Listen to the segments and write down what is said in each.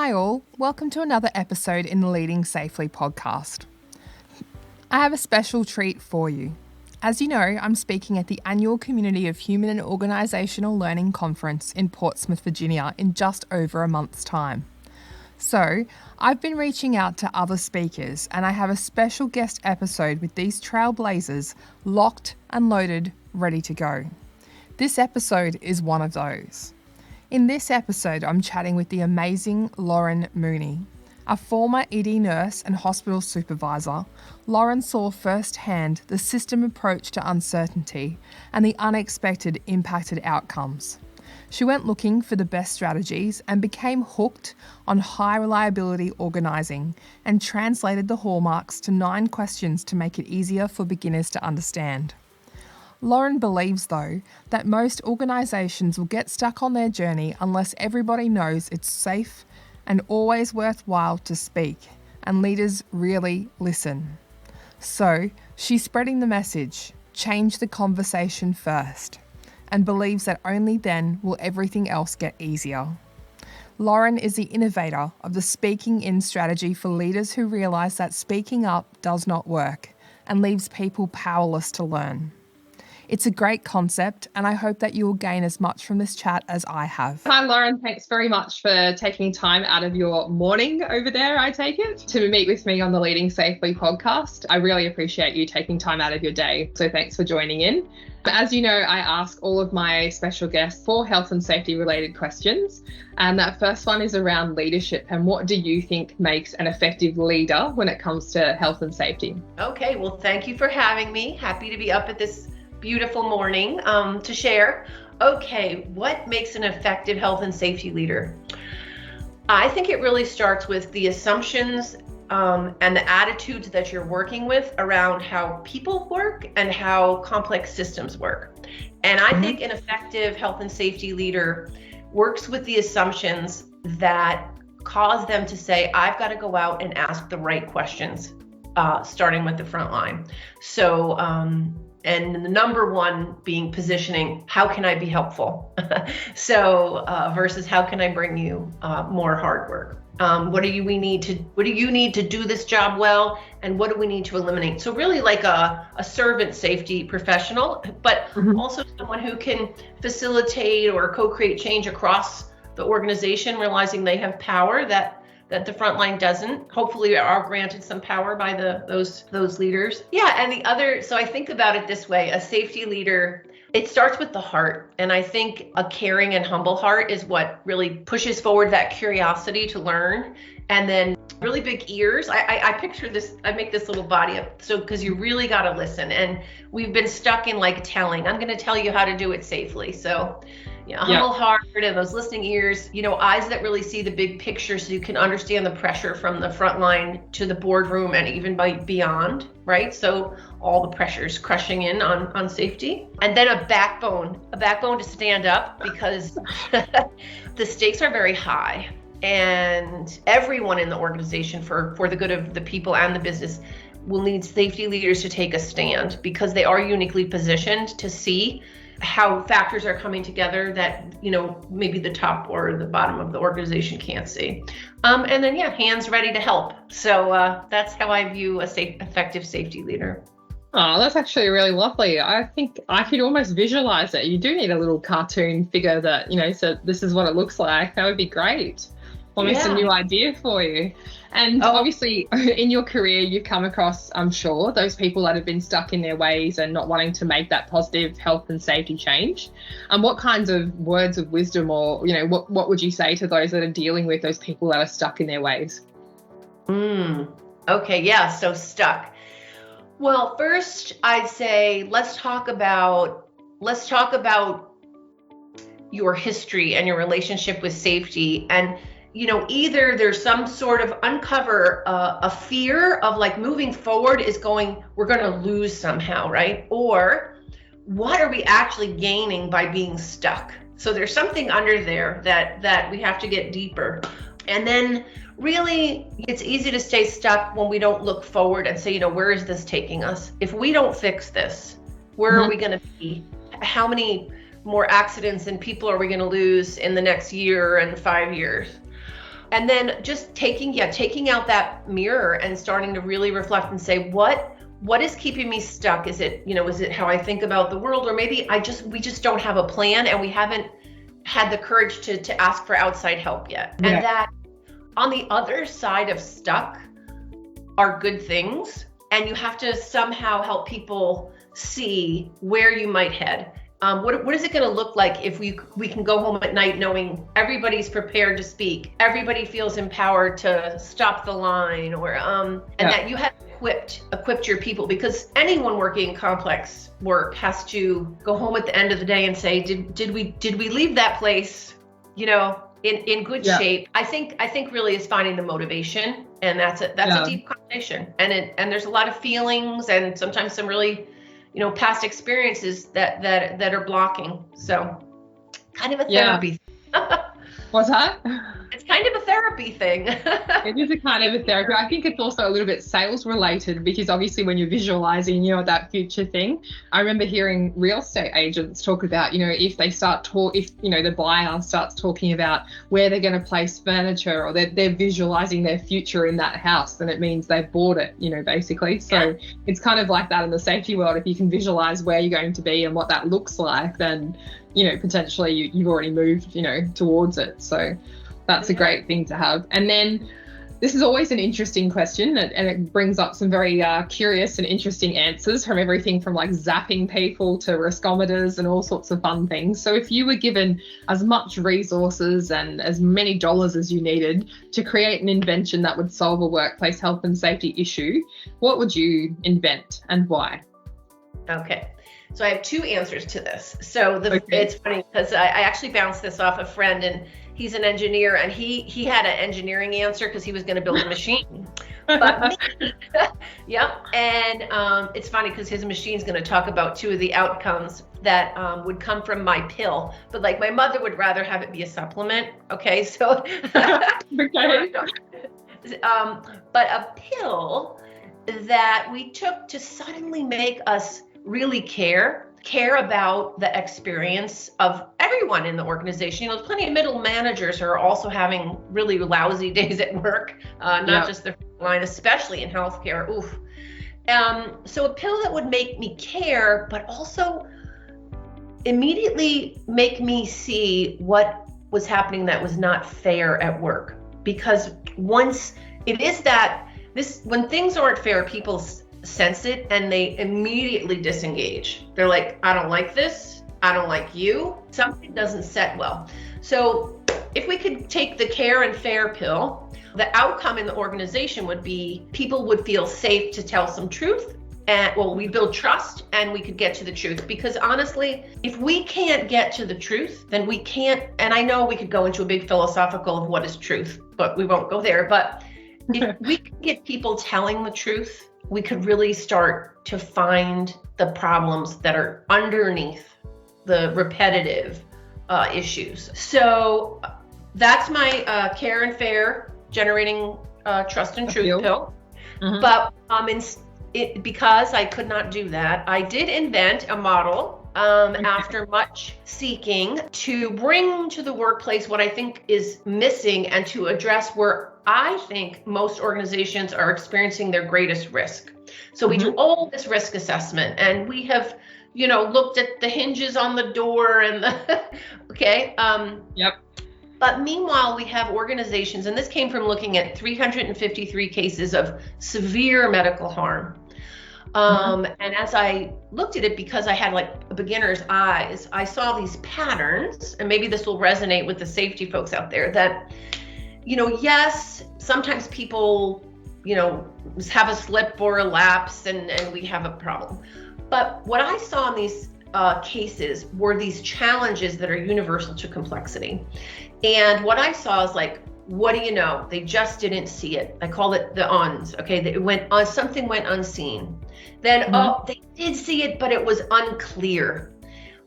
Hi all, welcome to another episode in the Leading Safely podcast. I have a special treat for you. As you know, I'm speaking at the annual Community of Human and Organisational Learning Conference in Portsmouth, Virginia in just over a month's time. So, I've been reaching out to other speakers and I have a special guest episode with these trailblazers locked and loaded, ready to go. This episode is one of those. In this episode, I'm chatting with the amazing Laurin Mooney. A former ED nurse and hospital supervisor, Laurin saw firsthand the system approach to uncertainty and the unexpected impacted outcomes. She went looking for the best strategies and became hooked on high reliability organising and translated the hallmarks to 9 questions to make it easier for beginners to understand. Laurin believes, though, that most organisations will get stuck on their journey unless everybody knows it's safe and always worthwhile to speak, and leaders really listen. So, she's spreading the message, change the conversation first, and believes that only then will everything else get easier. Laurin is the innovator of the Speaking In strategy for leaders who realise that speaking up does not work and leaves people powerless to learn. It's a great concept, and I hope that you will gain as much from this chat as I have. Hi, Laurin. Thanks very much for taking time out of your morning over there, I take it, to meet with me on the Leading Safely podcast. I really appreciate you taking time out of your day, so thanks for joining in. As you know, I ask all of my special guests 4 health and safety related questions, and that first one is around leadership and what do you think makes an effective leader when it comes to health and safety? Okay, well, thank you for having me. Happy to be up at this beautiful morning to share. Okay, what makes an effective health and safety leader? I think it really starts with the assumptions and the attitudes that you're working with around how people work and how complex systems work. And I think an effective health and safety leader works with the assumptions that cause them to say, I've got to go out and ask the right questions, starting with the front line. So, and the number one being positioning, how can I be helpful? So versus how can I bring you more hard work? What do you need to do this job well? And what do we need to eliminate? So really like a servant safety professional, but also someone who can facilitate or co-create change across the organization, realizing they have power that the front line doesn't. Hopefully are granted some power by those leaders. Yeah, and the other, so I think about it this way, a safety leader, it starts with the heart. And I think a caring and humble heart is what really pushes forward that curiosity to learn. And then really big ears. I picture this, I make this little body up. So, because you really got to listen. And we've been stuck in like telling, I'm going to tell you how to do it safely. So, humble heart and those listening ears, eyes that really see the big picture so you can understand the pressure from the front line to the boardroom and even beyond, right? So all the pressures crushing in on safety. And then a backbone to stand up because the stakes are very high. And everyone in the organization for the good of the people and the business will need safety leaders to take a stand because they are uniquely positioned to see how factors are coming together that, maybe the top or the bottom of the organization can't see. And then, hands ready to help. So that's how I view effective safety leader. Oh, that's actually really lovely. I think I could almost visualize it. You do need a little cartoon figure that, so this is what it looks like. That would be great. Almost a new idea for you. And obviously in your career, you've come across, I'm sure, those people that have been stuck in their ways and not wanting to make that positive health and safety change. And what kinds of words of wisdom or, what would you say to those that are dealing with those people that are stuck in their ways? Okay, yeah, so stuck. Well, first I'd say let's talk about your history and your relationship with safety. And either there's some sort of uncover a fear of like moving forward we're going to lose somehow, right? Or what are we actually gaining by being stuck? So there's something under there that we have to get deeper. And then really it's easy to stay stuck when we don't look forward and say, where is this taking us? If we don't fix this, where are we going to be? How many more accidents and people are we going to lose in the next year and 5 years? And then just taking out that mirror and starting to really reflect and say, what is keeping me stuck? Is it, is it how I think about the world? Or maybe we just don't have a plan and we haven't had the courage to ask for outside help yet. Yeah. And that on the other side of stuck are good things. And you have to somehow help people see where you might head. What is it going to look like if we can go home at night knowing everybody's prepared to speak, everybody feels empowered to stop the line, or that you have equipped your people, because anyone working in complex work has to go home at the end of the day and say, did we leave that place, in good shape? I think really is finding the motivation, and that's a deep conversation, and there's a lot of feelings and sometimes some really past experiences that are blocking. So kind of a therapy. What's that? It's kind of a therapy thing. It is a kind of a therapy. I think it's also a little bit sales related, because obviously when you're visualizing, that future thing. I remember hearing real estate agents talk about, if they the buyer starts talking about where they're going to place furniture, or they're visualizing their future in that house, then it means they've bought it, basically. So it's kind of like that in the safety world. If you can visualize where you're going to be and what that looks like, then potentially you've already moved, towards it. So that's a great thing to have. And then this is always an interesting question, and it brings up some very curious and interesting answers, from everything from like zapping people to riskometers and all sorts of fun things. So if you were given as much resources and as many dollars as you needed to create an invention that would solve a workplace health and safety issue, what would you invent and why? Okay. So I have two answers to this. So it's funny because I actually bounced this off a friend, and he's an engineer, and he had an engineering answer because he was going to build a machine. But and it's funny because his machine's going to talk about two of the outcomes that would come from my pill. But like my mother would rather have it be a supplement. Okay, so but a pill that we took to suddenly make us really care about the experience of everyone in the organization. There's plenty of middle managers who are also having really lousy days at work, not just the front line, especially in healthcare. Oof. So a pill that would make me care, but also immediately make me see what was happening that was not fair at work. Because once it is when things aren't fair, people sense it and they immediately disengage. They're like, I don't like this. I don't like you. Something doesn't set well. So if we could take the care and fair pill, the outcome in the organization would be people would feel safe to tell some truth. And we build trust and we could get to the truth. Because honestly, if we can't get to the truth, then we can't. And I know we could go into a big philosophical of what is truth, but we won't go there. But if we can get people telling the truth, we could really start to find the problems that are underneath the repetitive issues. So that's my care and fair, generating trust and truth pill. Mm-hmm. But because I could not do that, I did invent a model after much seeking to bring to the workplace what I think is missing and to address where I think most organizations are experiencing their greatest risk. So we do all this risk assessment, and we have, looked at the hinges on the door and But meanwhile, we have organizations, and this came from looking at 353 cases of severe medical harm. And as I looked at it, because I had like a beginner's eyes, I saw these patterns, and maybe this will resonate with the safety folks out there, that yes, sometimes people, have a slip or a lapse and we have a problem. But what I saw in these cases were these challenges that are universal to complexity. And what I saw is like, what do you know? They just didn't see it. I call it the uns. Okay, something went unseen. Then, they did see it, but it was unclear.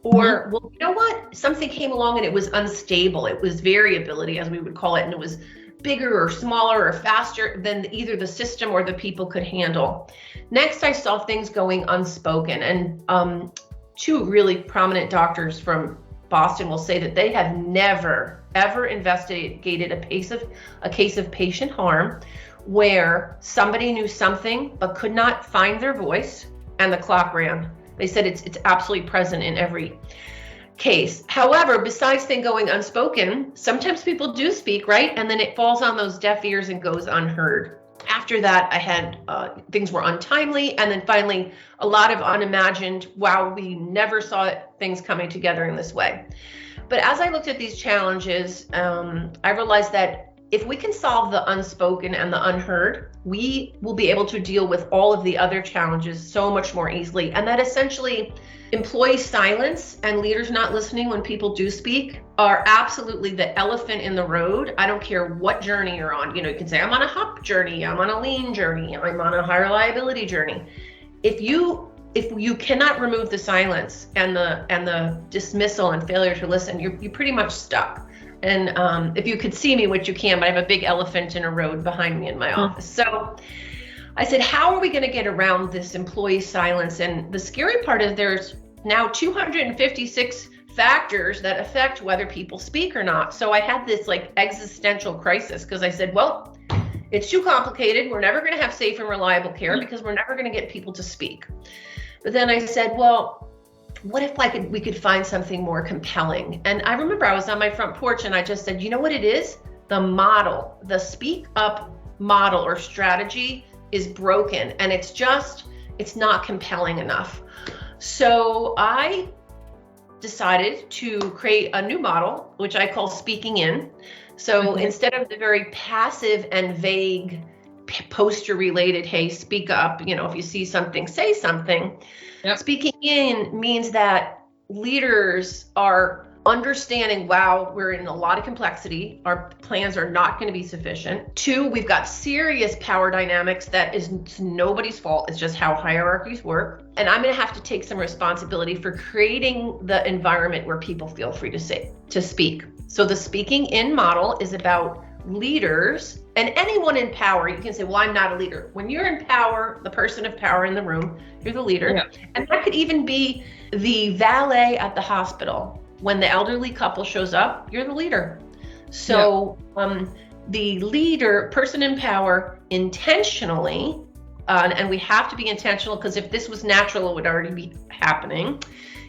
Or, well, you know what? Something came along and it was unstable. It was variability, as we would call it, and it was bigger or smaller or faster than either the system or the people could handle. Next, I saw things going unspoken, and two really prominent doctors from Boston will say that they have never, ever investigated a case of patient harm where somebody knew something but could not find their voice and the clock ran. They said it's absolutely present in every case. However, besides things going unspoken, sometimes people do speak, right? And then it falls on those deaf ears and goes unheard. After that, I had things were untimely, and then finally a lot of unimagined, wow, we never saw things coming together in this way. But as I looked at these challenges, I realized that if we can solve the unspoken and the unheard, we will be able to deal with all of the other challenges so much more easily. And that essentially employee silence and leaders not listening when people do speak are absolutely the elephant in the road. I don't care what journey you're on. You can say, I'm on a HUP journey, I'm on a lean journey, I'm on a high reliability journey. If you cannot remove the silence and the dismissal and failure to listen, you're pretty much stuck. And if you could see me, which you can, but I have a big elephant in a road behind me in my office. So I said, how are we going to get around this employee silence? And the scary part is there's now 256 factors that affect whether people speak or not. So I had this like existential crisis because I said, well, it's too complicated. We're never going to have safe and reliable care because we're never going to get people to speak. But then I said, well, what if we could find something more compelling? And I remember I was on my front porch and I just said, you know what it is? The model, the speak up model or strategy is broken, and it's not compelling enough. So I decided to create a new model, which I call speaking in. So instead of the very passive and vague poster related, hey, speak up, if you see something, say something. Yep. Speaking in means that leaders are understanding, wow, we're in a lot of complexity. Our plans are not going to be sufficient. 2, we've got serious power dynamics that is nobody's fault. It's just how hierarchies work. And I'm going to have to take some responsibility for creating the environment where people feel free to speak. So the speaking in model is about leaders and anyone in power. You can say, well, I'm not a leader. When you're in power, the person of power in the room, you're the leader. Yeah. And that could even be the valet at the hospital. When the elderly couple shows up, you're the leader. So the leader, person in power, intentionally, and we have to be intentional because if this was natural, it would already be happening.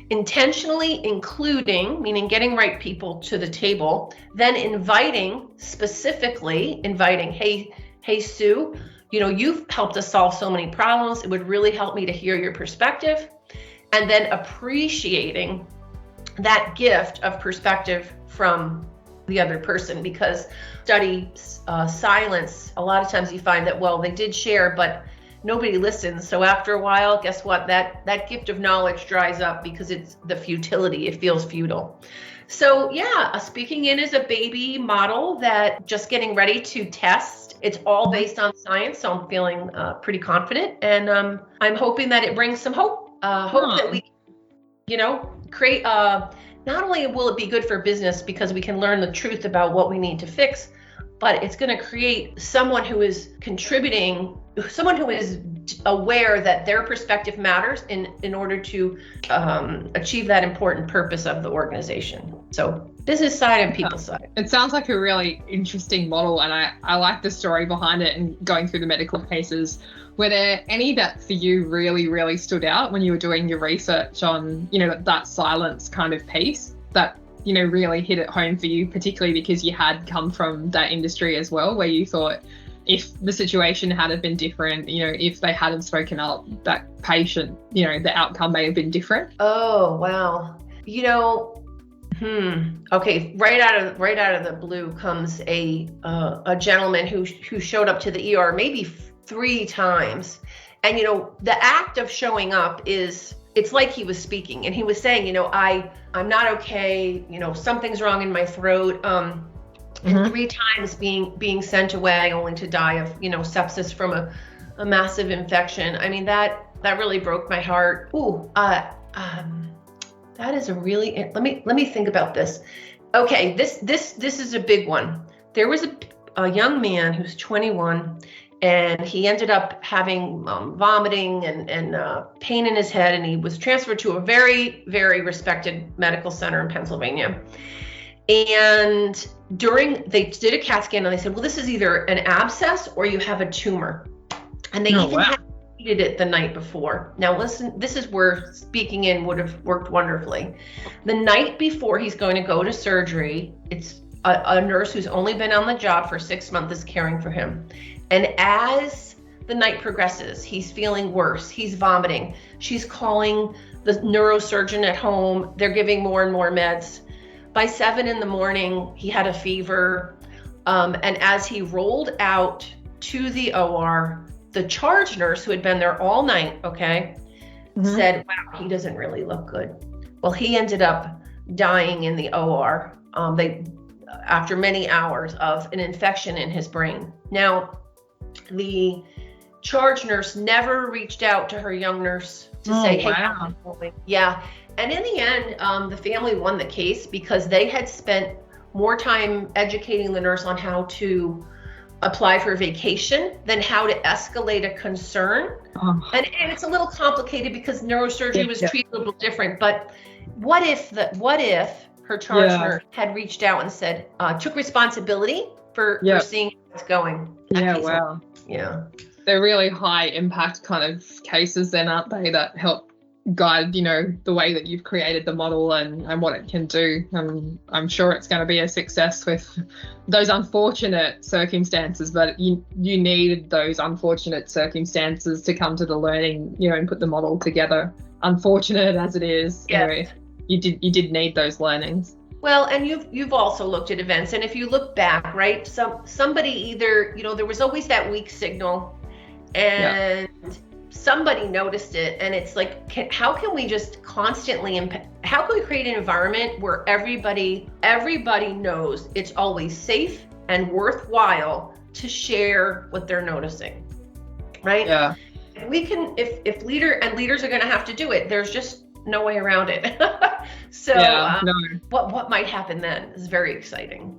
Intentionally including, meaning getting right people to the table, then specifically inviting, hey, Sue, you've helped us solve so many problems. It would really help me to hear your perspective. And then appreciating that gift of perspective from the other person, because silence, a lot of times you find that, well, they did share, but nobody listens. So after a while, guess what? That gift of knowledge dries up because it's the futility. It feels futile. So yeah, speaking in is a baby model that just getting ready to test. It's all based on science. So I'm feeling pretty confident, and I'm hoping that it brings some hope. Hope that we, create, not only will it be good for business because we can learn the truth about what we need to fix, but it's going to create someone who is contributing, someone who is aware that their perspective matters in order to achieve that important purpose of the organization. So business side and people side. It sounds like a really interesting model, and I like the story behind it and going through the medical cases. Were there any that for you really, really stood out when you were doing your research on, that silence kind of piece that, really hit it home for you, particularly because you had come from that industry as well, where you thought if the situation had been different, if they hadn't spoken up, that patient, the outcome may have been different? Oh, wow. Okay. Right out of the blue comes a gentleman who showed up to the ER maybe 3 times. And, the act of showing up it's like he was speaking and he was saying, I'm not okay. Something's wrong in my throat. And 3 times being sent away only to die of, sepsis from a massive infection. I mean, that really broke my heart. That is a really, let me think about this. Okay. This is a big one. There was a young man who's 21, And he ended up having vomiting and pain in his head, and he was transferred to a very, very respected medical center in Pennsylvania. And they did a CAT scan, and they said, well, this is either an abscess or you have a tumor. And they had treated it the night before. Now listen, this is where speaking in would have worked wonderfully. The night before he's going to go to surgery, it's a nurse who's only been on the job for 6 months is caring for him. And as the night progresses, he's feeling worse. He's vomiting. She's calling the neurosurgeon at home. They're giving more and more meds. By 7 a.m, he had a fever. And as he rolled out to the OR, the charge nurse who had been there all night, said, wow, he doesn't really look good. Well, he ended up dying in the OR after many hours of an infection in his brain. Now, the charge nurse never reached out to her young nurse to say, hey, wow. Yeah. And in the end, the family won the case because they had spent more time educating the nurse on how to apply for vacation than how to escalate a concern. And it's a little complicated because neurosurgery was treated a little different. But what if her charge nurse had reached out and said, took responsibility for seeing how it's going? Yeah, wow. Yeah. They're really high impact kind of cases then, aren't they, that help guide, the way that you've created the model and what it can do. I'm sure it's going to be a success with those unfortunate circumstances, but you needed those unfortunate circumstances to come to the learning, and put the model together. Unfortunate as it is, you did need those learnings. Well, and you've also looked at events, and if you look back, right, somebody either, there was always that weak signal, and somebody noticed it, and it's like, how can we just constantly how can we create an environment where everybody knows it's always safe and worthwhile to share what they're noticing, right? Yeah. We can, if leaders are going to have to do it, there's just no way around it. So what might happen then is very exciting.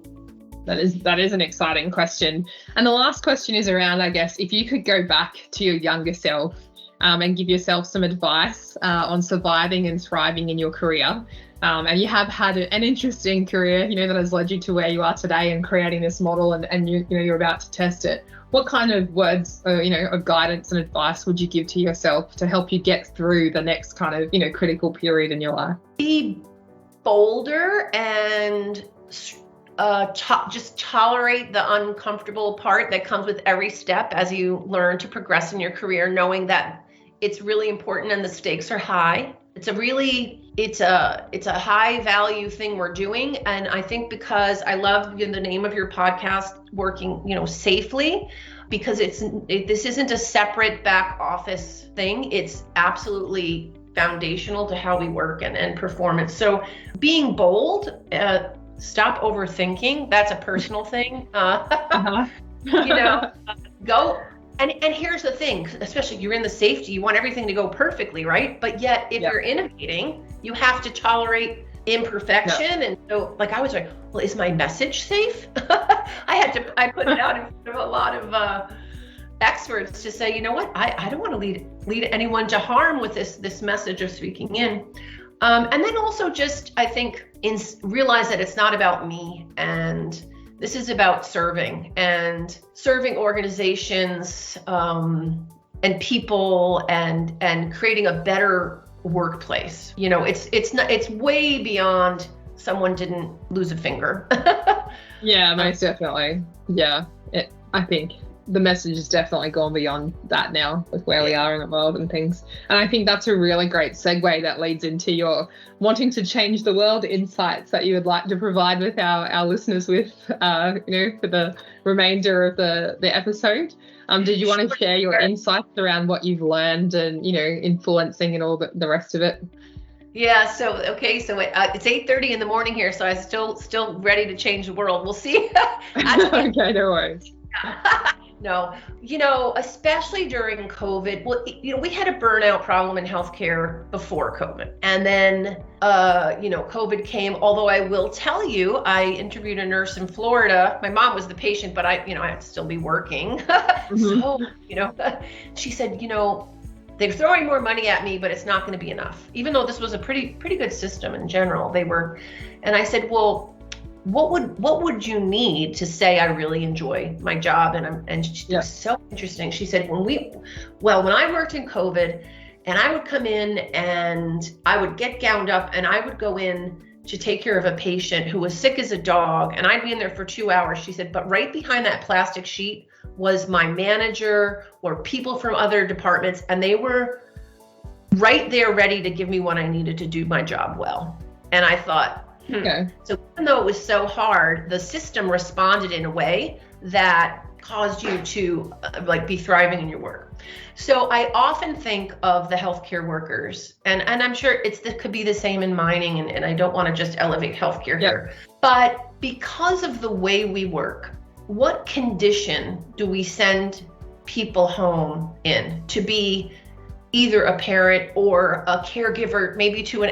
That is an exciting question. And the last question is around, I guess, if you could go back to your younger self and give yourself some advice on surviving and thriving in your career. And you have had an interesting career, that has led you to where you are today and creating this model, and you're about to test it. What kind of words, of guidance and advice would you give to yourself to help you get through the next kind of, critical period in your life? Be bolder and just tolerate the uncomfortable part that comes with every step as you learn to progress in your career, knowing that it's really important and the stakes are high. It's a high value thing we're doing. And I think because I love the name of your podcast, Working, Safely, because this isn't a separate back office thing. It's absolutely foundational to how we work and performance. So being bold, stop overthinking. That's a personal thing. Go. And here's the thing, especially you're in the safety, you want everything to go perfectly, right? But yet if you're innovating, you have to tolerate imperfection. And so I was like, well, is my message safe? I put it out in front of a lot of experts to say, you know what, I don't want to lead anyone to harm with this message of speaking in. And then also just, I think, realize that it's not about me, and this is about serving organizations and people and creating a better workplace. It's way beyond someone didn't lose a finger. Yeah, most definitely. Yeah, I think the message has definitely gone beyond that now with where we are in the world and things. And I think that's a really great segue that leads into your wanting to change the world insights that you would like to provide with our listeners with, for the remainder of the episode. Did you want to share your insights around what you've learned and, influencing and all the rest of it? Yeah. So it's 8:30 in the morning here, so I'm still ready to change the world. We'll see. Okay, no worries. No, especially during COVID. Well, we had a burnout problem in healthcare before COVID. And then, COVID came, although I will tell you, I interviewed a nurse in Florida. My mom was the patient, but I had to still be working. So, she said, they're throwing more money at me, but it's not going to be enough. Even though this was a pretty good system in general, and I said, well, what would you need to say I really enjoy my job? And she was so interesting. She said, when I worked in COVID, and I would come in and I would get gowned up and I would go in to take care of a patient who was sick as a dog, and I'd be in there for 2 hours. She said, but right behind that plastic sheet was my manager or people from other departments, and they were right there ready to give me what I needed to do my job well. And I thought, Okay. So even though it was so hard, the system responded in a way that caused you to be thriving in your work. So I often think of the healthcare workers, and I'm sure that could be the same in mining, and I don't want to just elevate healthcare here, but because of the way we work, what condition do we send people home in to be either a parent or a caregiver, maybe to an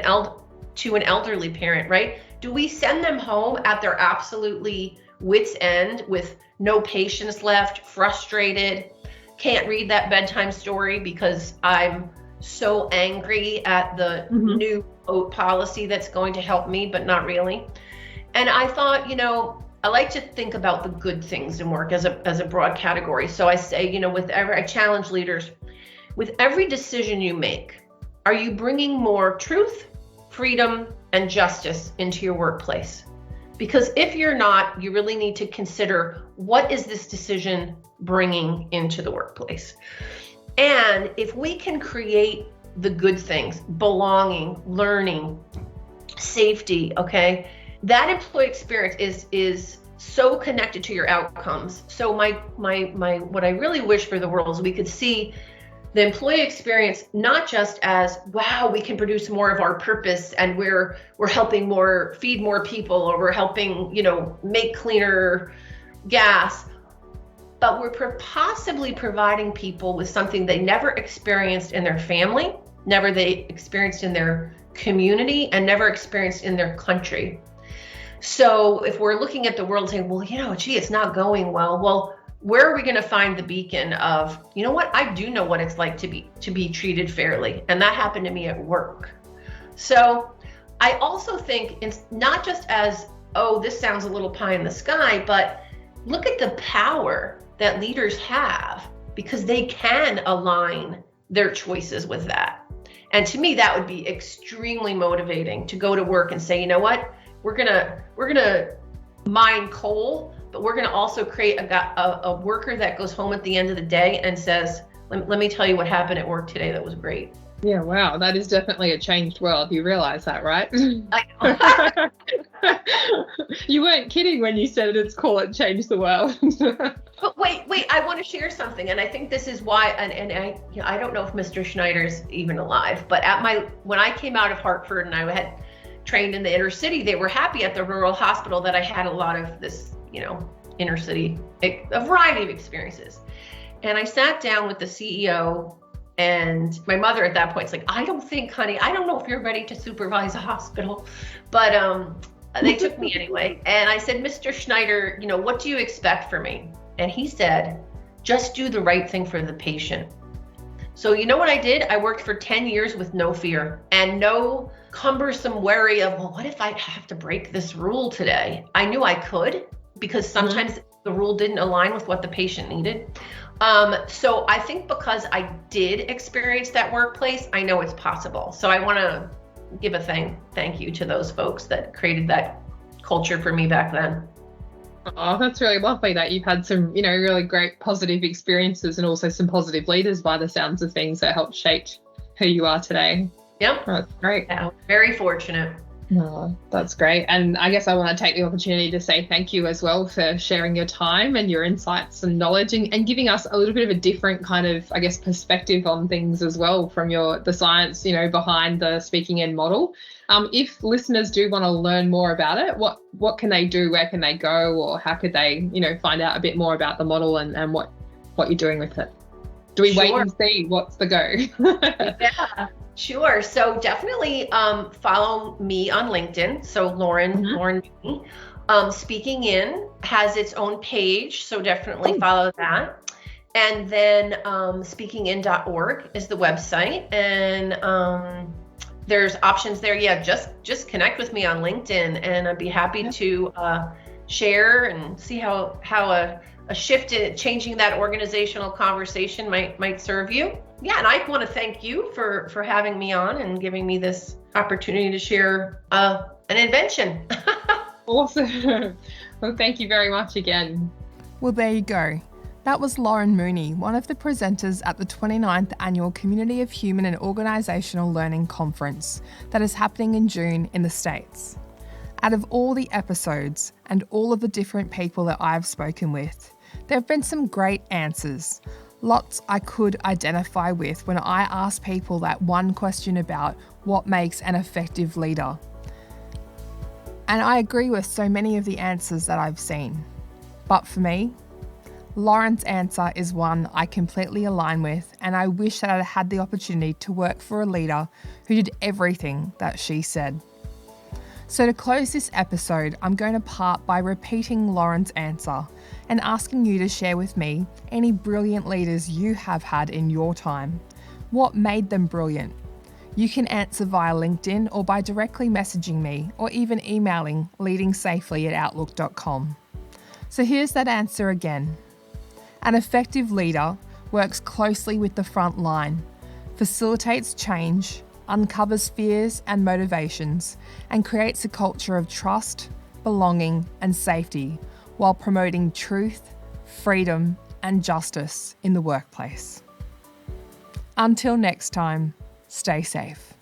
elderly parent, right? Do we send them home at their absolutely wit's end with no patience left, frustrated, can't read that bedtime story because I'm so angry at the new oat policy that's going to help me, but not really? And I thought, I like to think about the good things in work as a broad category. So I say, I challenge leaders, with every decision you make, are you bringing more truth, freedom, and justice into your workplace? Because if you're not, you really need to consider, what is this decision bringing into the workplace? And if we can create the good things, belonging, learning, safety, okay, that employee experience is so connected to your outcomes. So my what I really wish for the world is we could see the employee experience not just as, wow, we can produce more of our purpose and we're helping feed more people, or we're helping, make cleaner gas, but we're possibly providing people with something they never experienced in their family, never they experienced in their community, and never experienced in their country. So if we're looking at the world saying, well, it's not going well, where are we going to find the beacon of, I do know what it's like to be treated fairly. And that happened to me at work. So I also think it's not just as, oh, this sounds a little pie in the sky, but look at the power that leaders have, because they can align their choices with that. And to me, that would be extremely motivating to go to work and say, you know what, we're gonna mine coal, but we're going to also create a worker that goes home at the end of the day and says, let me tell you what happened at work today that was great. Yeah, wow, that is definitely a changed world. You realize that, right? I know. You weren't kidding when you said it changed the world. But wait, I want to share something, and I think this is why, and I don't know if Mr. Schneider's even alive, but when I came out of Hartford and I had trained in the inner city, they were happy at the rural hospital that I had a lot of this, inner city, a variety of experiences. And I sat down with the CEO, and my mother at that point is like, I don't know if you're ready to supervise a hospital, but they took me anyway. And I said, Mr. Schneider, what do you expect from me? And he said, just do the right thing for the patient. So you know what I did? I worked for 10 years with no fear and no cumbersome worry of, well, what if I have to break this rule today? I knew I could, because sometimes the rule didn't align with what the patient needed. So I think because I did experience that workplace, I know it's possible. So I want to give a thank you to those folks that created that culture for me back then. Oh, that's really lovely that you've had some, really great positive experiences, and also some positive leaders by the sounds of things that helped shape who you are today. Yep. Oh, that's great. Yeah, very fortunate. Oh, that's great. And I guess I want to take the opportunity to say thank you as well for sharing your time and your insights and knowledge, and giving us a little bit of a different kind of, perspective on things as well from the science, behind the speaking end model. If listeners do want to learn more about it, what can they do? Where can they go? Or how could they, find out a bit more about the model and what what you're doing with it. Do we wait and see what's the go? Yeah, sure. So definitely follow me on LinkedIn. So Laurin Mooney. Speaking In has its own page, so definitely follow that. And then speakingin.org is the website, and there's options there. Yeah, just connect with me on LinkedIn, and I'd be happy to share and see how a shift in changing that organizational conversation might serve you. Yeah, and I want to thank you for having me on and giving me this opportunity to share an invention. Awesome. Well, thank you very much again. Well, there you go. That was Laurin Mooney, one of the presenters at the 29th Annual Community of Human and Organisational Learning Conference that is happening in June in the States. Out of all the episodes and all of the different people that I've spoken with, there have been some great answers. Lots I could identify with when I ask people that one question about what makes an effective leader. And I agree with so many of the answers that I've seen. But for me, Laurin's answer is one I completely align with, and I wish that I'd had the opportunity to work for a leader who did everything that she said. So to close this episode, I'm going to part by repeating Laurin's answer and asking you to share with me any brilliant leaders you have had in your time. What made them brilliant? You can answer via LinkedIn or by directly messaging me or even emailing leadingsafely@outlook.com. So here's that answer again. An effective leader works closely with the front line, facilitates change, uncovers fears and motivations, and creates a culture of trust, belonging, and safety while promoting truth, freedom, and justice in the workplace. Until next time, stay safe.